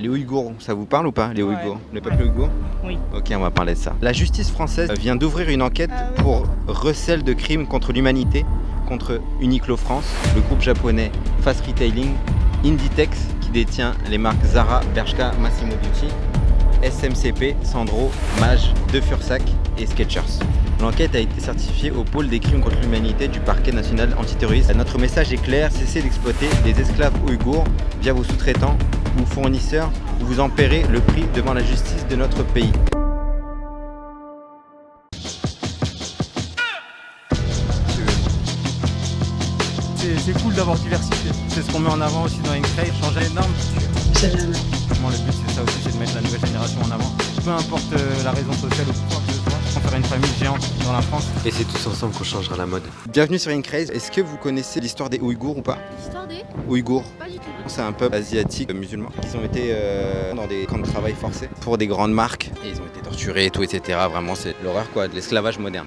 Les Ouïghours, ça vous parle ou pas, les Ouïghours? Le peuple Ouais. ouïghour? Oui. Ok, on va parler de ça. La justice française vient d'ouvrir une enquête pour recel de crimes contre l'humanité contre Uniqlo France, le groupe japonais Fast Retailing, Inditex qui détient les marques Zara, Bershka, Massimo Dutti, SMCP, Sandro, Mage, De Fursac et Skechers. L'enquête a été certifiée au pôle des crimes contre l'humanité du parquet national antiterroriste. Notre message est clair, cessez d'exploiter les esclaves ouïghours via vos sous-traitants ou fournisseurs ou vous en paierez le prix devant la justice de notre pays. C'est cool d'avoir diversifié. C'est ce qu'on met en avant aussi dans Incrave, changer les normes. Le but c'est ça aussi, c'est de mettre la nouvelle génération en avant. Peu importe la raison sociale ou quoi que ce soit, on fera une famille géante dans la France. Et c'est tous ensemble qu'on changera la mode. Bienvenue sur Incrave. Est-ce que vous connaissez l'histoire des Ouïghours ou pas? L'histoire des Ouïghours. Pas du tout. C'est un peuple asiatique musulman. Ils ont été dans des camps de travail forcés pour des grandes marques. Et ils ont été torturés et tout, etc. Vraiment, c'est l'horreur quoi, de l'esclavage moderne.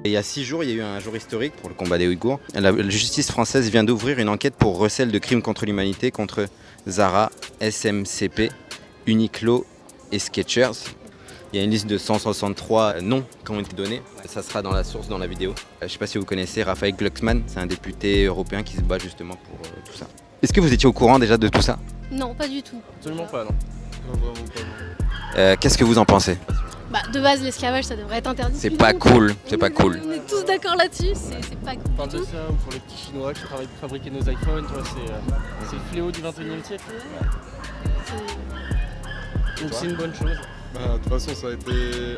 Et il y a 6 jours, il y a eu un jour historique pour le combat des Ouïghours. La justice française vient d'ouvrir une enquête pour recel de crimes contre l'humanité contre Zara, SMCP, Uniqlo et Skechers. Il y a une liste de 163 noms qui ont été donnés. Ça sera dans la source, dans la vidéo. Je ne sais pas si vous connaissez Raphaël Glucksmann, c'est un député européen qui se bat justement pour tout ça. Est-ce que vous étiez au courant déjà de tout ça? Non, pas du tout. Absolument pas, non. Non, vraiment pas. Qu'est-ce que vous en pensez? Bah, de base, l'esclavage, ça devrait être interdit. C'est pas cool, c'est pas cool. On est tous d'accord là-dessus, c'est pas On parle cool de du tout. ça, ou pour les petits Chinois qui travaillent pour fabriquer nos iPhones, tu vois, c'est le fléau du 21e siècle. Donc c'est une bonne chose. De toute façon, ça a été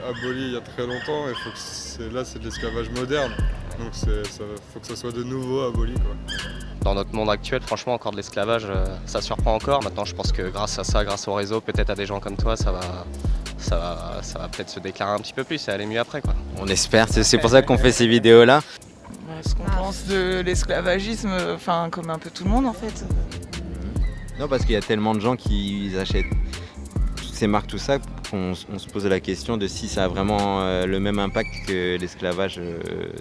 aboli il y a très longtemps et faut que là, c'est de l'esclavage moderne. Donc faut que ça soit de nouveau aboli, quoi. Dans notre monde actuel, franchement, encore de l'esclavage, ça surprend encore. Maintenant, je pense que grâce à ça, grâce au réseau, peut-être à des gens comme toi, ça va peut-être se déclarer un petit peu plus et aller mieux après, quoi. On espère, c'est pour ça qu'on fait ces vidéos-là. Ce qu'on pense de l'esclavagisme, enfin comme un peu tout le monde en fait. Non, parce qu'il y a tellement de gens qui achètent toutes ces marques, tout ça, qu'on se pose la question de si ça a vraiment le même impact que l'esclavage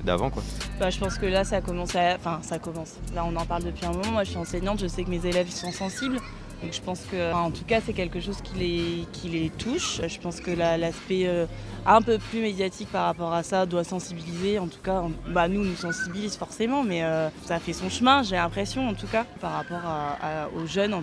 d'avant, quoi. Bah, je pense que là ça commence. Là on en parle depuis un moment, moi je suis enseignante, je sais que mes élèves ils sont sensibles. Donc je pense que, en tout cas, c'est quelque chose qui les touche. Je pense que l'aspect un peu plus médiatique par rapport à ça doit sensibiliser. En tout cas, nous sensibilise forcément, mais ça fait son chemin, j'ai l'impression, en tout cas, par rapport aux jeunes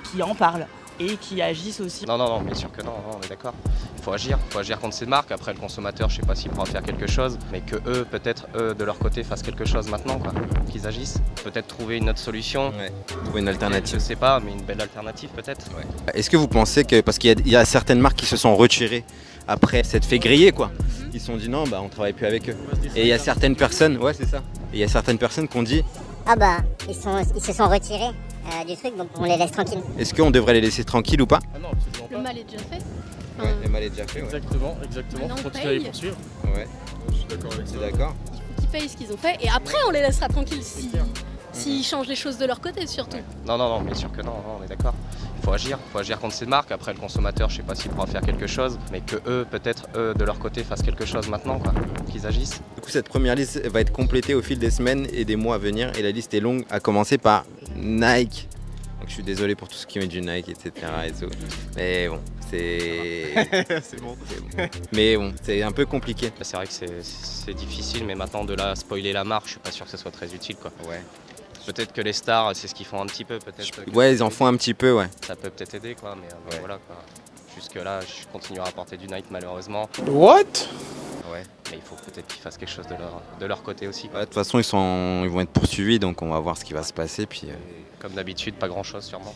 qui en parlent et qui agissent aussi. Non, bien sûr que non, on est d'accord. Il faut agir contre ces marques. Après, le consommateur, je sais pas s'il pourra faire quelque chose, mais que eux, peut-être, de leur côté, fassent quelque chose maintenant, quoi. Qu'ils agissent. Peut-être trouver une autre solution. Ouais, trouver une alternative. Je sais pas, mais une belle alternative, peut-être. Ouais. Est-ce que vous pensez que, parce qu'il y a certaines marques qui se sont retirées après s'être fait griller, quoi. Ils se sont dit non, on travaille plus avec eux. Et il y a certaines personnes, ouais, c'est ça. Et il y a certaines personnes qui ont dit ils se sont retirés du truc, donc on les laisse tranquilles. est-ce qu'on devrait les laisser tranquilles ou pas? Ah non, absolument Le pas. mal est déjà fait. Ouais, le mal est déjà fait, ouais. Exactement. Maintenant, Faut on continuer à les paye. poursuivre. Ouais, Je suis d'accord avec ça. c'est d'accord. Il faut qu'ils payent ce qu'ils ont fait et après on les laissera tranquilles s'ils changent les choses de leur côté surtout. Non, bien sûr que non, on est d'accord. Il faut agir contre ces marques. Après, le consommateur, je sais pas s'il pourra faire quelque chose, mais que eux, peut-être, de leur côté, fassent quelque chose maintenant, quoi. Qu'ils agissent. Du coup, cette première liste va être complétée au fil des semaines et des mois à venir. Et la liste est longue, à commencer par Nike. Donc je suis désolé pour tout ce qui met du Nike, etc. Et tout. Mais bon, c'est bon. Mais bon, c'est un peu compliqué. C'est vrai que c'est difficile, mais maintenant, de là, spoiler la marque, je suis pas sûr que ce soit très utile, quoi. Ouais. Peut-être que les stars, c'est ce qu'ils font un petit peu, peut-être. que Ouais, ils en font un petit peu, ouais. Ça peut peut-être aider, quoi, mais Ouais. voilà, quoi. Jusque là, je continuerai à porter du Nike, malheureusement. What? Ouais. Mais il faut peut-être qu'ils fassent quelque chose de leur côté aussi, quoi. Ouais, de toute façon, ils vont être poursuivis, donc on va voir ce qui va se passer. Puis, Comme d'habitude, pas grand-chose, sûrement.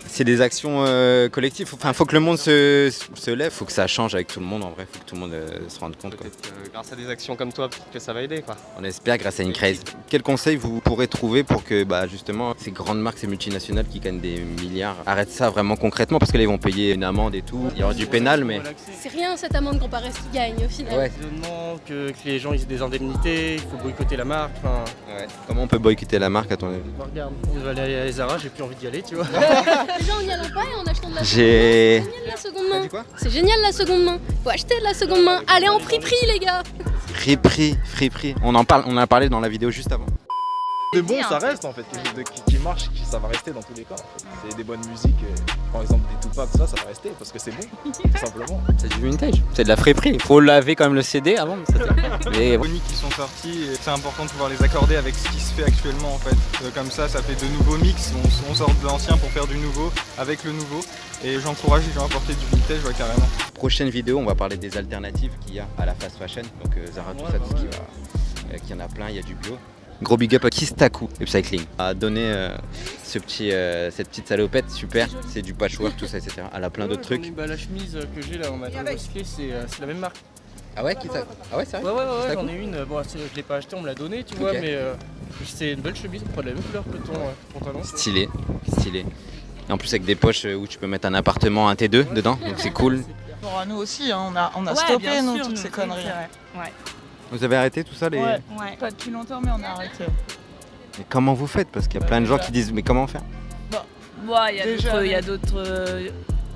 C'est des actions collectives. Enfin, faut que le monde se lève, faut que ça change avec tout le monde en vrai, faut que tout le monde se rende compte. Quoi. Peut-être grâce à des actions comme toi, peut-être que ça va aider quoi. On espère grâce à une craze. Quel conseil vous pourrez trouver pour que justement ces grandes marques, ces multinationales qui gagnent des milliards arrêtent ça vraiment concrètement parce que là ils vont payer une amende et tout. Il y aura du pénal mais... C'est rien cette amende comparée à ce qu'ils gagnent au final. Ouais. Que les gens ils aient des indemnités, il faut boycotter la marque. Enfin, Ouais. Comment on peut boycotter la marque à ton avis? regarde, on va aller à Zara, j'ai plus envie d'y aller, tu vois. Déjà en n'y allant pas et en achetant de la J'ai... seconde main, c'est génial la seconde main. quoi? C'est génial la seconde main. Faut acheter de la seconde main. Allez en friperie les gars. Friperie. On en a parlé dans la vidéo juste avant. C'est bon, ça reste en fait, quelque chose qui marche, ça va rester dans tous les cas. En fait. C'est des bonnes musiques, par exemple des Tupac, ça va rester parce que c'est bon, tout simplement. C'est du vintage, c'est de la friperie. Faut laver quand même le CD avant. Les mix qui sont sortis, c'est important de pouvoir les accorder avec ce qui se fait actuellement en fait. Comme ça fait de nouveaux mix, on sort de l'ancien pour faire du nouveau avec le nouveau. Et j'encourage les gens à porter du vintage carrément. Prochaine vidéo, on va parler des alternatives qu'il y a à la fast fashion. Donc Zara, tout ça, tout ce qui va. Qu'il y en a plein, il y a du bio. Gros big up à Kistaku Upcycling a donné cette petite salopette, super, c'est du patchwork, tout ça, etc. Elle a plein d'autres trucs. La chemise que j'ai là en matériau recyclé, c'est la même marque. Ah ouais, Kistaku? Ah ouais, c'est vrai? Ouais, j'en ai une. Bon, je l'ai pas acheté, on me l'a donné, tu vois, mais c'est une belle chemise, on prend de la même couleur que ton pantalon. Stylé. Et en plus avec des poches où tu peux mettre un appartement, un T2 dedans, donc c'est cool. Pour nous aussi, hein, on a stoppé nous, toutes ces conneries. Ouais. Vous avez arrêté tout ça les... Ouais. Pas depuis longtemps, mais on a arrêté. Mais comment vous faites? Parce qu'il y a plein de gens qui disent mais comment faire? Il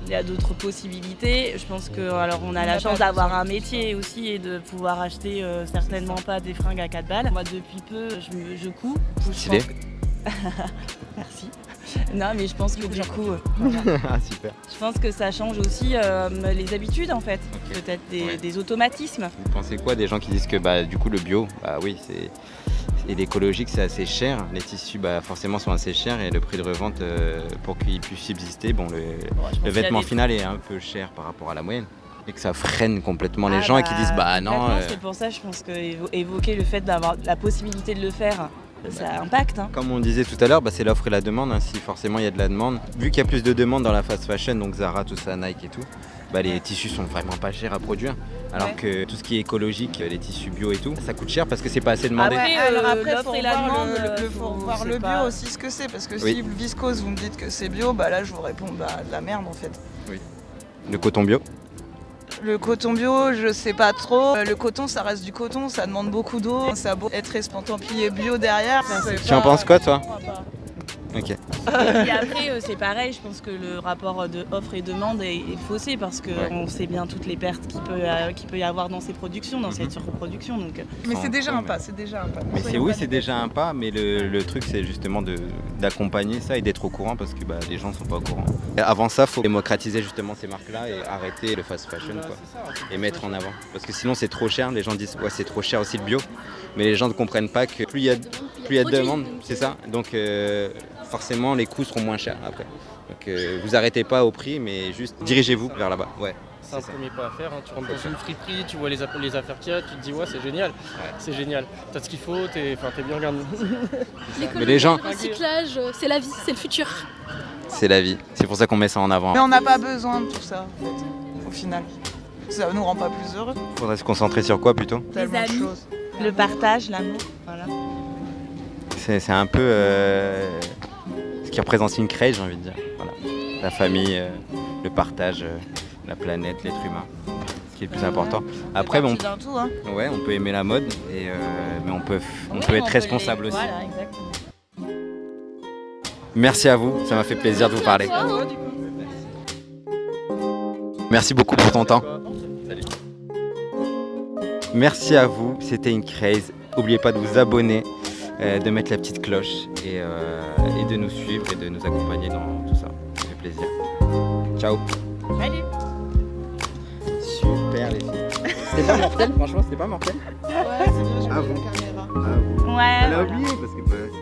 y a d'autres possibilités. Je pense que on a la chance d'avoir un métier aussi et de pouvoir acheter certainement pas des fringues à 4 balles. Moi depuis peu je couds. Stylé. Merci. Non mais je pense que du coup, Ah super. je pense que ça change aussi les habitudes en fait. Okay. Peut-être des automatismes. Vous pensez quoi des gens qui disent que du coup le bio, oui c'est... Et l'écologique c'est assez cher, les tissus forcément sont assez chers et le prix de revente pour qu'ils puissent subsister, le vêtement final est un peu cher par rapport à la moyenne. Et que ça freine complètement les gens et qui disent non. C'est pour ça je pense qu'évoquer le fait d'avoir la possibilité de le faire, ça impacte. Hein. Comme on disait tout à l'heure, c'est l'offre et la demande. Hein. Si forcément il y a de la demande, vu qu'il y a plus de demandes dans la fast fashion, donc Zara, tout ça, Nike et tout, les tissus sont vraiment pas chers à produire. Alors que tout ce qui est écologique, les tissus bio et tout, ça coûte cher parce que c'est pas assez demandé. Après faut voir le bio aussi ce que c'est, parce que si viscose vous me dites que c'est bio, là je vous réponds de la merde en fait. Oui. Le coton bio? Le coton bio, je sais pas trop. Le coton, ça reste du coton, ça demande beaucoup d'eau. Ça a beau être estampillé bio derrière. Tu en penses quoi, toi? Ok. Et après, c'est pareil, je pense que le rapport de offre et demande est faussé parce qu'on sait bien toutes les pertes qu'il peut y avoir dans ces productions, dans cette surproduction. Donc... Mais c'est déjà un pas, c'est déjà un pas, mais le truc, c'est justement d'accompagner ça et d'être au courant parce que les gens sont pas au courant. Et avant ça, il faut démocratiser justement ces marques-là et arrêter le fast fashion et mettre en avant. Parce que sinon, c'est trop cher, les gens disent c'est trop cher aussi le bio, mais les gens ne comprennent pas que plus il y a de demande, c'est ça. Donc forcément les coûts seront moins chers après. Donc vous arrêtez pas au prix mais juste dirigez-vous vers là-bas. Ouais. C'est un premier pas à faire, hein. Tu rentres dans une friperie, tu vois les affaires qu'il y a, tu te dis c'est génial, c'est génial. T'as ce qu'il faut, t'es bien regardé. Mais les gens... Le recyclage, c'est la vie, c'est le futur. C'est la vie, c'est pour ça qu'on met ça en avant. Mais on n'a pas besoin de tout ça en fait, au final. Ça nous rend pas plus heureux. Faudrait se concentrer sur quoi plutôt? Les amis, le partage, l'amour, voilà. C'est un peu ce qui représente une craze, j'ai envie de dire. Voilà. La famille, le partage, la planète, l'être humain, ce qui est le plus important. Après, on peut aimer la mode, mais on peut être responsable aussi. Voilà, exactement. Merci à vous, ça m'a fait plaisir de vous parler. Merci beaucoup pour ton temps. Merci à vous, c'était une craze. N'oubliez pas de vous abonner, de mettre la petite cloche et de nous suivre et de nous accompagner dans tout ça. Ça fait plaisir. Ciao. Salut. Super les filles. C'était pas mortel, franchement, c'était pas mortel. Ouais, c'est bien, j'ai vu la caméra. Ouais. Elle a oublié parce que...